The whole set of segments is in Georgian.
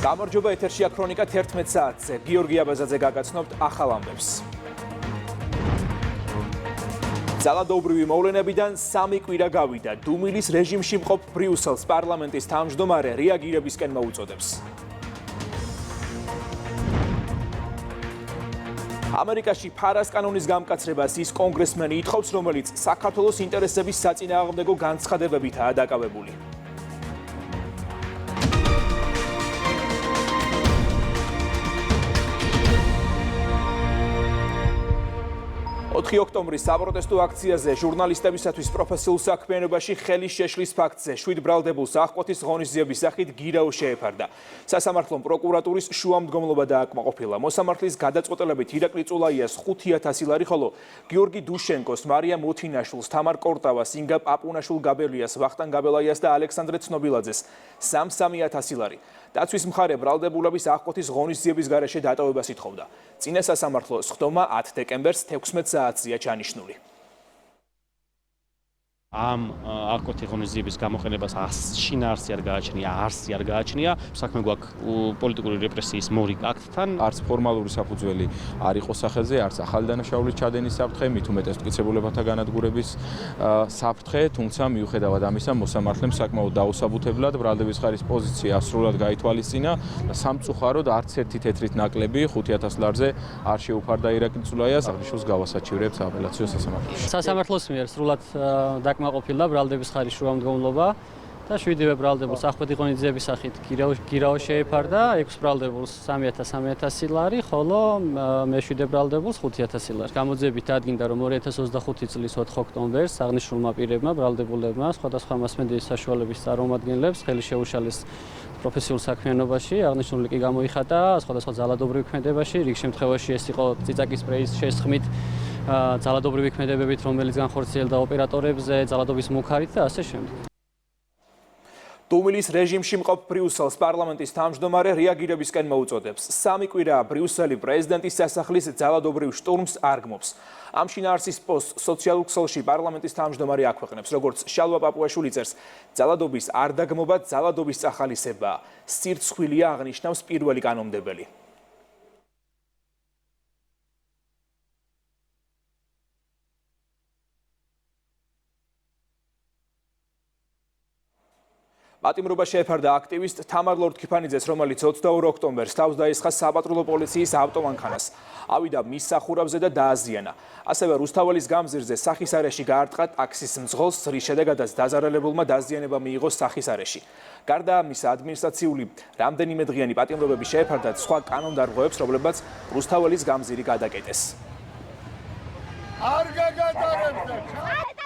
გამარჯობა, ეთერშია ქრონიკა 11 საათზე. გიორგი აბაზაძე გაგაცნობთ ახალ ამბებს. ძალადობრივი მოვლენებიდან 3 კვირა გავიდა. დუმილის რეჟიმში მყოფ ბრიუსელს პარლამენტის თავმჯდომარე რეაგირებისკენ მოუწოდებს. ამერიკაში ფარას კანონის გამკაცრებას ის კონგრესმენი ითხოვს, რომელიც საქართველოს ინტერესების საწინააღმდეგო განცხადებებითაა დაკავებული. 4 ოქტომბრის საპროტესტო აქციაზე ჟურნალისტებისათვის პროფესიულ საქმიანობაში ხელის შეშლის ფაქტზე 7 ბრალდებულს აღკვეთის ღონისძიების სახით გირაო შეეფარდა. სასამართლომ პროკურატურის შუამდგომლობა დააკმაყოფილა. მოსამართლის გადაწყვეტილებით ირაკლი წულაიას 5000 ლარი, ხოლო გიორგი დუშენკოს, მარია მოთინაშვილს, თამარ კორტავას, ინგა პაპუნაშვილ-გაბელიას, ვახტანგ გაბელაიას და ალექსანდრე ცნობილაძეს 3-3000 ლარი. დაცვის მხარე ბრალდებულების აღკვეთის ღონისძიების გარეშე დატოვებას ითხოვდა. წინა სასამართლო სხდომა 10 დეკემბერს 16 საათზეა ჩანიშნული. ამ აღკვეთი ღონისძიების გამოყენებას შინაარსი არ გააჩნია, არსი არ გააჩნია. საქმე გვაქვს პოლიტიკური რეპრესიის მორიგ აქტთან. არც ფორმალური საფუძველი არ იყო სახელზე, არც ახალი დანაშაულის ჩადენის საფრთხე, მით უმეტეს მტკიცებულებათა განადგურების საფრთხე, თუმცა მიუხედავად ამისა, მოსამართლემ საკმაოდ დაუსაბუთებლად ბრალდების ხარის პოზიცია სრულად გაითვალისწინა და სამწუხაროდ არც ერთი თეთრით ნაკლები 5000 ლარზე არ შეუფარდა ირაკლი წულაიას. აღნიშნულს გავასაჩივრებს აპელაციო სასამართლოში. სასამართლოს მიერ სრულად აკმაყოფილდა ბრალდების ხარის შუამდგომლობა და 7 ბრალდებულს აღკვეთი ღონისძიების სახით გირაო შეეფარდა, 6 ბრალდებულს 3000 ლარი, ხოლო მე-7 ბრალდებულს 5000 ლარი. გამოძიებით დადგინდა, რომ 2025 წლის 4 ოქტომბერს აღნიშნულმა პირებმა ბრალდებულებმა სხვადასხვა მასმედიის საშუალების წარმომადგენლებს ხელი შეუშალეს პროფესიულ საქმიანობაში, აღნიშნული კი გამოიხატა სხვადასხვა ძალადობრივ ქმედებაში, რიგ შემთხვევაში ეს იყო წიწაკის სპრეის შესხმით, ძალადობრივი ქმედებებით, რომელიც განხორციელდა ოპერატორებზე, ძალადობის მუქარით და ასე შემდეგ. დუმილის რეჟიმში მყოფ ბრიუსელს პარლამენტის თავმჯდომარე რეაგირებისკენ მოუწოდებს. 3 კვირა ბრიუსელი პრეზიდენტის სასახლის ძალადობრივ შტურმს არგმობს. ამ შინაარსის პოსტს სოციალურ ქსელში პარლამენტის თავმჯდომარე აქვეყნებს, როგორც შალვა პაპუაშვილი წერს, ძალადობის არ დაგმობა ძალადობის წახალისებაა. სირცხვილია აღნიშნავს პირველი კანონმდებელი. პატიმრობა შეეფარდა აქტივისტ თამარ ლორთქიფანიძეს, რომელიც 22 ოქტომბერს თავს დაესხა საპატრულო პოლიციის ავტომანქანას. ავიდა მის სახურავზე და დააზიანა. ასევე რუსთაველის გამზირზე სახის არეში გაარტყა ტაქსის მძღოლს, რის შედეგადაც დაზარალებულმა დაზიანება მიიღო სახის არეში. გარდა ამისა, ადმინისტრაციული რამდენიმე დღიანი პატიმრობები შეეფარდათ სხვა კანონდარღვევებს, რომლებმაც რუსთაველის გამზირი გადაკეტეს. არ გაგატარებთ!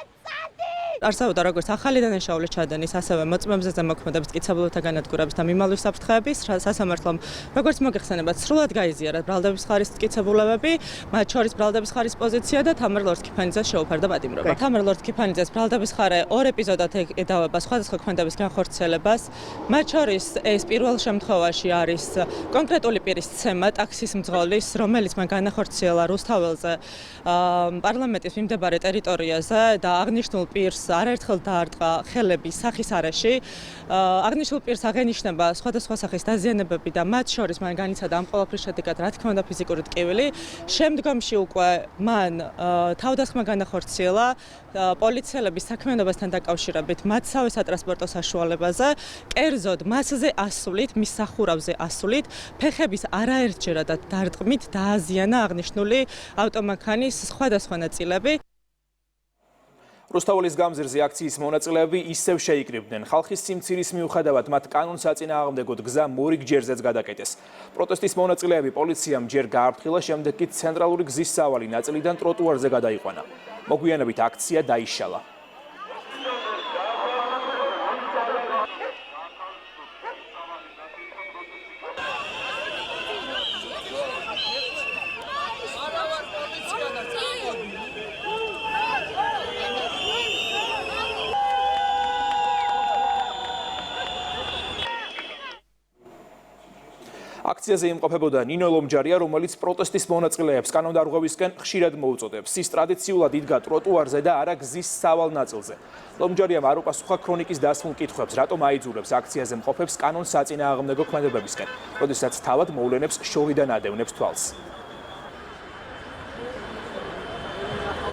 არსებობდა როგორც ახალი დანაშაულის ჩადენის, ასევე მოწმებზე ზემოქმედების, მტკიცებულებათა განადგურების და მიმალის საფრთხეების სასამართლომ, როგორც მოგეხსენებათ, სრულად გაიზიარა ბრალდების ხარის მტკიცებულებები, მათ შორის ბრალდების ხარის პოზიცია და თამარ ლორთქიფანიძეს შეუფარდა პატიმრობა. თამარ ლორთქიფანიძეს ბრალდების ხარე 2 ეპიზოდად ედავება სხვადასხვა ქმედების განხორციელებას, მათ შორის ეს პირველ შემთხვევაში არის კონკრეტული პირის ცემა ტაქსის მძღოლის, რომელიც მან განახორციელა რუსთაველზე პარლამენტის მიმდებარე ტერიტორიაზე და აღნიშნულ პირს არაერთხელ დაარტყა ხელები სახის არეში. აღნიშნულ პირს აღენიშნება სხვადასხვა სახის დაზიანებები და მათ შორის მან განიცადა ამ ყველაფრის შედეგად, რა თქმა უნდა, ფიზიკური ტკივილი. შემდგომში უკვე მან თავდასხმა განახორციელა პოლიციელების საქმიანობასთან დაკავშირებით მათსავე სატრანსპორტო საშუალებაზე, კერძოდ მასზე ასვლით, მის სახურავზე ასვლით, ფეხების არაერთჯერა და დარტყმით დააზიანა აღნიშნული ავტომანქანის სხვადასხვა ნაწილები. რუსთაველის გამზირზე აქციის მონაწილეები ისევ შეიკრიბდნენ. ხალხის სიმცირის მიუხედავად მათ კანონსაწინააღმდეგოდ გზა მორიგ ჯერზეც გადაკეტეს. პროტესტის მონაწილეები პოლიციამ ჯერ გააფრთხილა, შემდეგ კი ცენტრალური გზის სავალი ნაწილიდან ტროტუარზე გადაიყვანა. მოგვიანებით აქცია დაიშალა. აქციაზე იმყოფებოდა ნინო ლომჯარია, რომელიც პროტესტის მონაწილეებს კანონდარღვევისკენ ხშირად მოუწოდებს. ის ტრადიციულად იდგა ტროტუარზე და არა გზის სავალ ნაწილზე. ლომჯარიამ არ უპასუხა ქრონიკის დასმულ კითხვებს, რატომ აიძულებს აქციაზე მყოფებს კანონს საწინააღმდეგო ქმედებებისკენ, როდესაც თავად მოვლენებს შორიდან ადევნებს თვალს.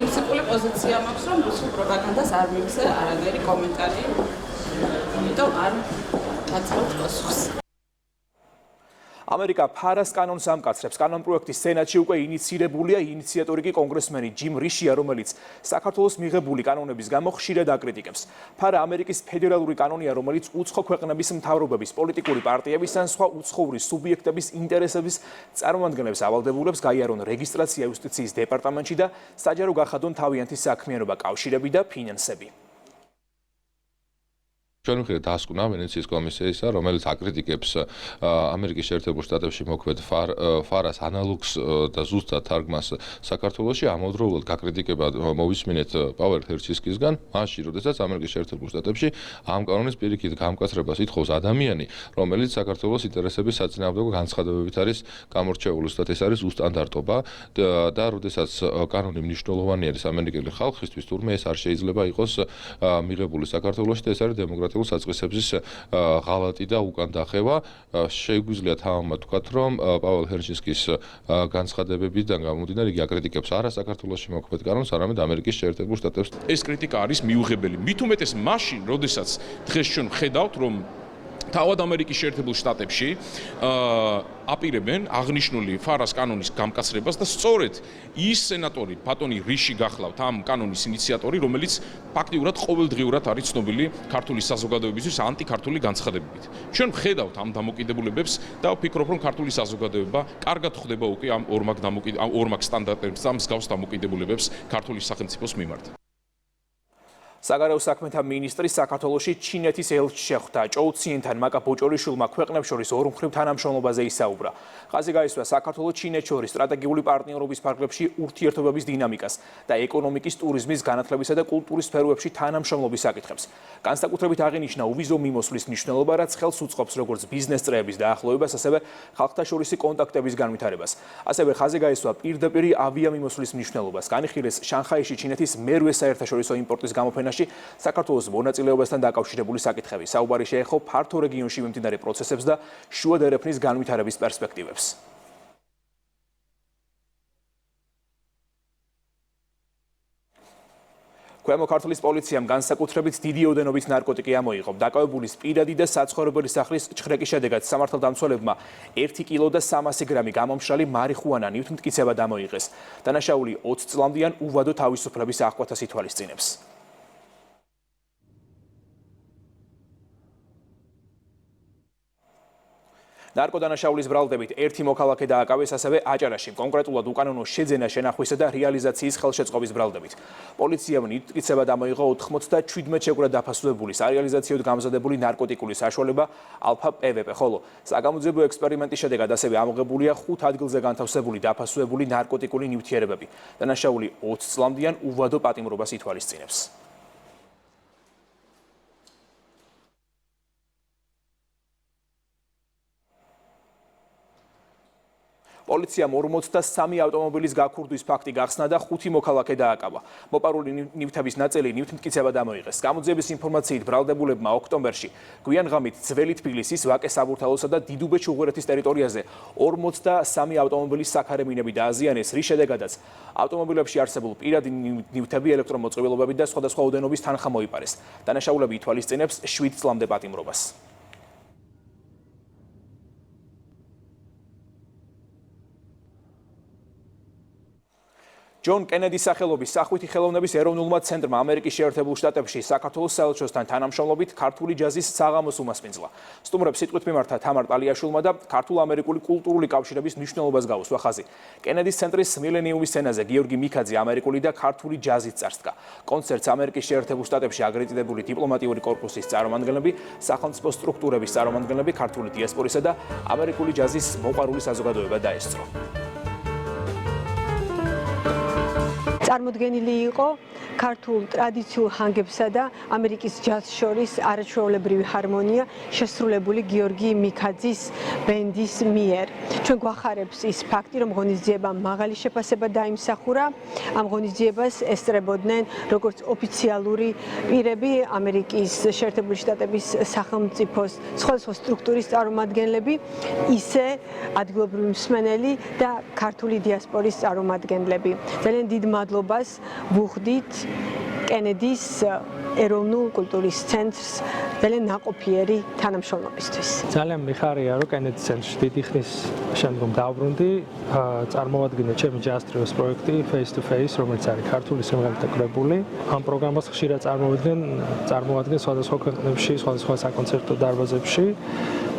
პრინციპული პოზიცია მაქვს, რომ რუსულ პროპაგანდას არ მივცე არანაირი კომენტარი, იმიტომ არ ვაწყობთ პასუხს. ამერიკა ფარას კანონს ამკაცრებს. კანონპროექტის სენატში უკვე ინიცირებულია, ინიციატორი კი კონგრესმენი ჯიმ რიშია, რომელიც საქართველოს მიღებული კანონების გამო ხშირად აკრიტიკებს. ფარა ამერიკის ფედერალური კანონია, რომელიც უცხო ქვეყნების მთავრობების, პოლიტიკური პარტიების ან სხვა უცხოური სუბიექტების ინტერესების წარმომადგენლებს ავალდებულებს გაიარონ რეგისტრაცია იუსტიციის დეპარტამენტში და საჯარო გახადონ თავიანთი საქმიანობა, კავშირები და ფინანსები. ჩვენ ვხედავთ დასკვნა ვენეციის კომისიისა, რომელიც აკრიტიკებს ამერიკის შეერთებულ შტატებში მოქმედ ფარას ანალოგს და ზუსტად თარგმნას საქართველოში. ამავდროულად გაკრიტიკება მოვისმინეთ პაუელ ჰერჩისკისგან, მაშინ, როდესაც ამერიკის შეერთებულ შტატებში ამ კანონის პირიქით გამკაცრებას ითხოვს ადამიანი, რომელიც საქართველოს ინტერესების საწინააღმდეგო განცხადებებით არის გამორჩეული. ზუსტად ეს არის უსტანდარტობა და როდესაც კანონი მნიშვნელოვანი არის ამერიკელი ხალხისთვის, თურმე ეს არ შეიძლება იყოს მიღებული საქართველოში და ეს არის დემოკრატიული საწყისების ღალატი და უკან დახევა. შეგვიძლია თამამად ვთქვათ, რომ პაუელ ჰერჩისკის განცხადებებიდან გამომდინარე იგი აკრიტიკებს არა საქართველოში მოქმედ კანონს, არამედ ამერიკის შეერთებულ შტატებს. ეს კრიტიკა არის მიუღებელი. მით უმეტეს მაშინ, როდესაც დღეს ჩვენ ვხედავთ, რომ თავად ამერიკის შეერთებულ შტატებში აპირებენ აღნიშნული ფარას კანონის გამკაცრებას და სწორედ ის სენატორი ბატონი რიში გახლავთ ამ კანონის ინიციატორი, რომელიც ფაქტიურად ყოველდღიურად არის ცნობილი ქართული საზოგადოებისთვის ანტიქართული განცხადებებით. ჩვენ ვხედავთ ამ დამოკიდებულებებს და ვფიქრობ, რომ ქართული საზოგადოება კარგად ხვდება უკვე ამ ორმაგ სტანდარტებს და მსგავს დამოკიდებულებებს ქართული სახელმწიფოს მიმართ. საგარეო საქმეთა მინისტრი საქართველოში ჩინეთის ელჩს შეხვდა. ჭოუ ციენთან მაკა ბოჭორიშვილმა ქვეყნებს შორის ორმხრივ თანამშრომლობაზე ისაუბრა. ხაზი გაისვა საქართველოს ჩინეთს შორის სტრატეგიული პარტნიორობის ფარგლებში ურთიერთობების დინამიკას და ეკონომიკის, ტურიზმის, განათლებისა და კულტურის სფეროებში თანამშრომლობის საკითხებს. განსაკუთრებით აღინიშნა უვიზო მიმოსვლის მნიშვნელობა, რაც ხელს უწყობს როგორც ბიზნეს წრეების დაახლოებას, ასევე ხალხთა შორისი კონტაქტების განვითარებას. ასევე ხაზი გაისვა პირდაპირ ავიამიმოსვლის მნიშვნელობას. განიხილეს შანხაიში ჩინეთის მერვე საერთაშორისო იმპორტის გამოფენა საქართველოს მონაწილეობასთან დაკავშირებული საკითხები. საუბარი შეეხო ფართო რეგიონში მიმდინარე პროცესებს და შუა დერეფნის განვითარების პერსპექტივებს. ქვემო ქართლის პოლიციამ განსაკუთრებით დიდი ოდენობით ნარკოტიკი ამოიღო. დაკავებულის პირადი და საცხოვრებელი სახლის ჩხრეკის შედეგად სამართალდამცველებმა 1 კილო და 300 გრამი გამომშრალი მარიხუანა ნივთმტკიცებად ამოიღეს. დანაშაული 20 წლამდე ან უვადო თავისუფლების აღკვეთას ითვალისწინებს. ნარკოდანაშაულის ბრალდებით ერთი მოქალაქე დააკავეს ასევე აჭარაში, კონკრეტულად უკანონო შეძენა, შენახვისა და რეალიზაციის ხელშეწყობის ბრალდებით. პოლიციამ ნივთმტკიცებად ამოიღო 97 შეკვრა დაფასებულის რეალიზაციოდ გამზადებული ნარკოტიკული საშუალება ალფა პვპ, ხოლო საგამოძიებო ექსპერიმენტის შედეგად ასევე ამოღებულია 5 ადგილზე განთავსებული დაფასებული ნარკოტიკული ნივთიერებები. დანაშაული 20 წლამდე ან უვადო პატიმრობას ითვალისწინებს. პოლიციამ 43 ავტომობილის გაქურდვის ფაქტი გახსნა და 5 მოქალაქე დააკავა. მოპარული ნივთების ნაწილი ნივთმტკიცებად ამოიღეს. გამოძიების ინფორმაციით ბრალდებულებმა ოქტომბერში გვიან ღამით ძველი თბილისის, ვაკეს საბურთალოსა და დიდუბეთ-ჩუღურეთის ტერიტორიაზე 43 ავტომობილის საქარე მინები დააზიანეს, რის შედეგადაც ავტომობილებში არსებულ პირადი ნივთები, ელექტრომოწყვილობები და სხვადასხვა ოდენობის თანხა მოიპარეს. დანაშაულები ითვალისწინებს 7 წლამდე პატიმრობას. ჯონ კენედის სახელობის სახვითი ხელოვნების ეროვნულმა ცენტრმა ამერიკის შეერთებულ შტატებში საქართველოს საელჩოსთან თანამშრომლობით ქართული ჯაზის საღამოს უმასპინძლა. სტუმრებს სიტყვით მიმართა თამარ პალიაშვილმა და ქართულ-ამერიკული კულტურული კავშირების მნიშვნელობას გაუსვა ხაზი. კენედის ცენტრის მილენიუმის სცენაზე გიორგი მიქაძე ამერიკული და ქართული ჯაზით წარსდგა. კონცერტს ამერიკის შეერთებულ შტატებში აკრედიტებული დიპლომატიური კორპუსის წარმომადგენლები, სახელმწიფო სტრუქტურების წარმომადგენლები, ქართული დიასპორისა და ამერიკული ჯაზის მოყვარული საზოგადოება დაესწრო. წარმოდგენილი იყო ქართულ ტრადიციულ ჰანგებსა და ამერიკის ჯაზს შორის არაჩვეულებრივი ჰარმონია შესრულებული გიორგი მიქაძის ბენდის მიერ. ჩვენ გვახარებს ის ფაქტი, რომ ღონისძიებამ მაღალი შეფასება დაიმსახურა. ამ ღონისძიებას ესწრებოდნენ როგორც ოფიციალური პირები, ამერიკის შეერთებული შტატების სახელმწიფოს სხვადასხვა სტრუქტურის წარმომადგენლები, ისე ადგილობრივი მსმენელი და ქართული დიასპორის წარმომადგენლები. ძალიან დიდ მადლობას ვუხდით კენედის ეროვნულ კულტურის ცენტრს ძალიან ნაყოფიერი თანამშრომლობისთვის. ძალიან მიხარია, რომ კენედის ცენტრში დიდი ხნის შემდგომ დავბრუნდი, წარმოვადგინე ჩემი Jazz Trios პროექტი Face to Face, რომელიც არის ქართული სიმღერათა კრებული. ამ პროგრამას ხშირად წარმოადგენს სხვადასხვა ქვეყნებში, სხვადასხვა საკონცერტო დარბაზებში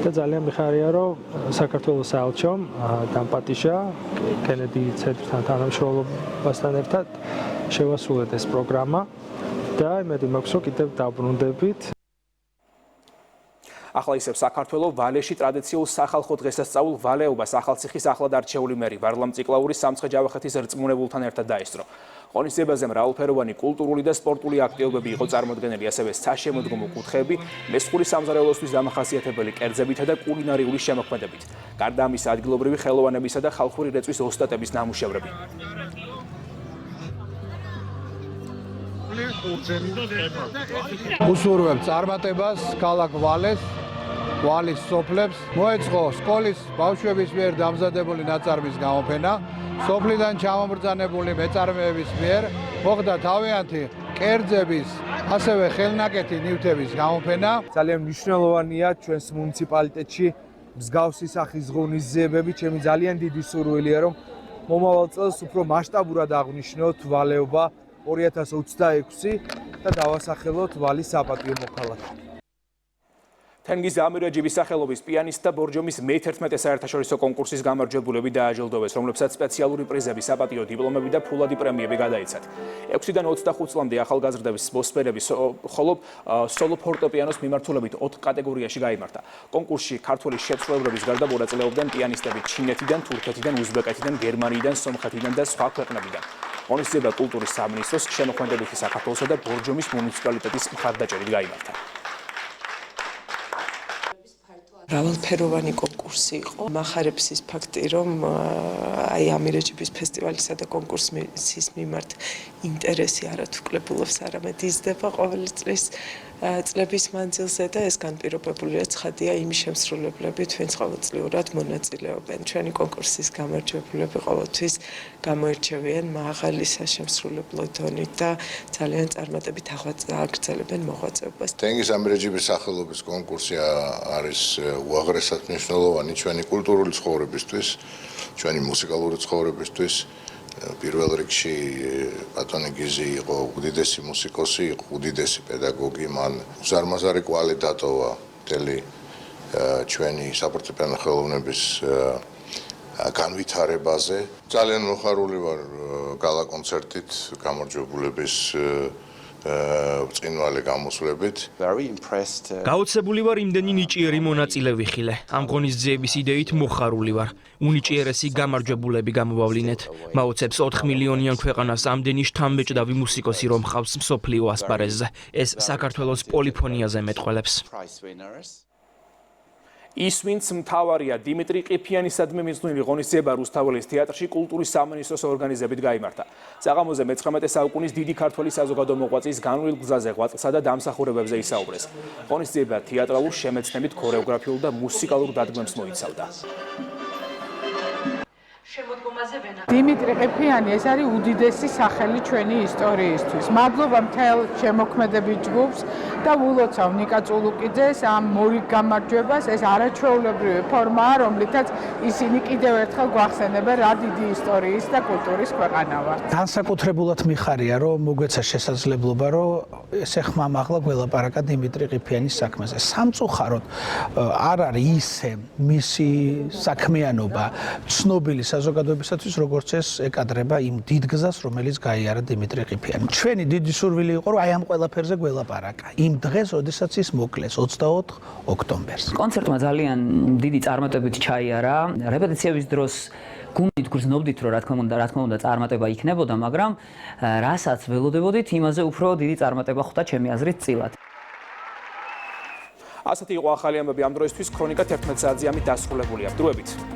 და ძალიან მიხარია, რომ საქართველოს საელჩომ დამპატიჟა კენედი ცენტრთან თანამშრომლობასთან ერთად შევასრულეთ ეს პროგრამა და იმედი მაქვს, რომ კიდევ დავბრუნდებით. ახლა ისევ საქართველოს ვალეში ტრადიციულ სახალხო დღესასწაულ ვალეობას ახალციხის ახლად არჩეული მერი ვარლამ ციკლაური სამცხე-ჯავახეთის რწმუნებულთან ერთად დაესწრო. ღონისძიებაზე მრავალფეროვანი კულტურული და სპორტული აქტივობები იყო წარმოდგენილი, ასევე საშემოდგომო კუთხეები, მესხური სამზარეულოსთვის დამახასიათებელი კერძებითა და კულინარიული შემოქმედებით. გარდა ამისა, ადგილობრივი ხელოვანებისა და ხალხური რეწვის ოსტატების ნამუშევრები. უსურვებ წარმატებას ქალაქ ვალის სოფლებს, მოეწყო სკოლის ბავშვების მიერ დამზადებული ნაწარმის გამოფენა, სოფლიდან ჩამომბრძანებული მეწარმეების მიერ მოხდა თავიანთი კერძების, ასევე ხელნაკეთი ნივთების გამოფენა. ძალიან მნიშვნელოვანია ჩვენს მუნიციპალიტეტში მსგავსი სახის ღონისძიებები, ჩემი ძალიან დიდი სურვილია, რომ მომავალ წელს უფრო მასშტაბურად აღნიშნოთ ვალეობა 2026 და დავასახელოთ ვალის საპატიო მოქალაქე. თენგიზ ამირაჯიბის სახელობის პიანისტთა ბორჯომის მე-11 საერთაშორისო კონკურსის გამარჯვებულები დააჯილდოვეს, რომლებსაც სპეციალური პრიზები, საპატიო დიპლომები და ფულადი პრემიები გადაიცათ. 6-დან 25 წლამდე ახალგაზრდების მოსპერები ხოლო სოლო ფორტეპიანოს მიმართულებით 4 კატეგორიაში გაიმართა. კონკურსში ქართული შემსრულებლების გარდა მონაწილეობდნენ პიანისტები ჩინეთიდან, თურქეთიდან, უზბეკეთიდან, გერმანიიდან, სომხეთიდან და სხვა ქვეყნებიდან. ღონისძიება კულტურის სამინისტროს შემოქმედებითი საქართველოსა და ბორჯომის მუნიციპალიტეტის მხარდაჭერით გაიმართა. მრავალფეროვანი კონკურსი იყო. მახარებს ის ფაქტი, რომ აი ამირაჯიბის ფესტივალისა და კონკურსის მიმართ ინტერესი არათვკლებულობს, არამედ იზრდება ყოველი წლის წლების მანძილზე და ეს განპირობებულია ცხადია იმის შემსრულებლებით, ვინც ყოველწლიურად მონაწილეობენ. ჩვენი კონკურსის გამარჯვებულები ყოველთვის გამოირჩევიან მაღალი საშემსრულებლო დონით და ძალიან წარმატებით აგრძელებენ მოღვაწეობას. თენგიზ ამირაჯიბის სახელობის კონკურსი არის უაღრესად მნიშვნელოვანი ჩვენი კულტურული ცხოვრებისთვის, ჩვენი მუსიკალური ცხოვრებისთვის. პირველ რიგში ბატონი გიზი იყო უდიდესი მუსიკოსი, იყო უდიდესი პედაგოგი, მან უზარმაზარი კვალი დატოვა მთელი ჩვენი საფორტეპიანო ხელოვნების განვითარებაზე. ძალიან მოხარული ვარ გალა კონცერტით გამარჯვებულების წინვალე გამოსვლებით. გაოცებული ვარ იმდენი ნიჭიერი მონაწილე ვიხილე. ამ ღონისძიების იდეით მოხარული ვარ. უნიჭიერესი გამარჯვებულები გამოვავლინეთ. მაოცებს 4 მილიონიან ქვეყანას ამდენი შთამბეჭდავი მუსიკოსი რომ ხავს მსოფლიო ასპარეზზე. ეს საქართველოს პოლიფონიაზე მეტყველებს. ის ვინც მთავარია დიმიტრი ყიფიანისადმი მიძღვნილი ღონისძიება რუსთაველის თეატრში კულტურის სამინისტროს ორგანიზებით გაიმართა. საღამოზე მე-19 საუკუნის დიდი ქართველი საზოგადო მოღვაწის განვლილ გზაზე ღვაწლსა და დამსახურებებზე ისაუბრეს. ღონისძიება თეატრალურ შემეცნებით, ქორეოგრაფიულ და მუსიკალურ დადგმებს მოიცავდა. დიმიტრი ყიფიანი ეს არის უდიდესი სახელი ჩვენი ისტორიისთვის. მადლობა მთელ შემოქმედებით ჯგუფს და ულოცავ ნიკა წულუკიძეს ამ მორიგ გამარჯვებას. ეს არაჩვეულებრივი ფორმაა, რომლითაც ისინი კიდევ ერთხელ გვახსენებენ რა დიდი ისტორიის და კულტურის ქვეყანა ვართ. განსაკუთრებულად მიხარია, რომ მოგვეცა შესაძლებლობა, რომ ესე ხმამაღლა გველაპარაკა დიმიტრი ყიფიანის საქმეზე. სამწუხაროდ არ არის ისე მისი საქმიანობა ცნობილი საზოგადოებისათვის, როგორც ეს ეკადრება იმ დიდ გზას, რომელიც გაიარა დიმიტრი ყიფიანი. ჩვენი დიდი სურვილი იყო, რომ აი ამ ყველაფერზე გველაპარაკა. იმ დღეს, როდესაც ის მოკლეს 24 ოქტომბერს. კონცერტმა ძალიან დიდი წარმატებით ჩაიარა. რეპეტიციების დროს გუნდით გრძნობდით, რომ რა თქმა უნდა წარმატება იქნებოდა, მაგრამ რასაც ველოდებოდით, იმაზე უფრო დიდი წარმატება ხვდა ჩემი აზრით წილად. ასეთი იყო ახალი ამბები ამ დროისთვის, ქრონიკა 11 საათზე ამით დასრულებულია. დროებით.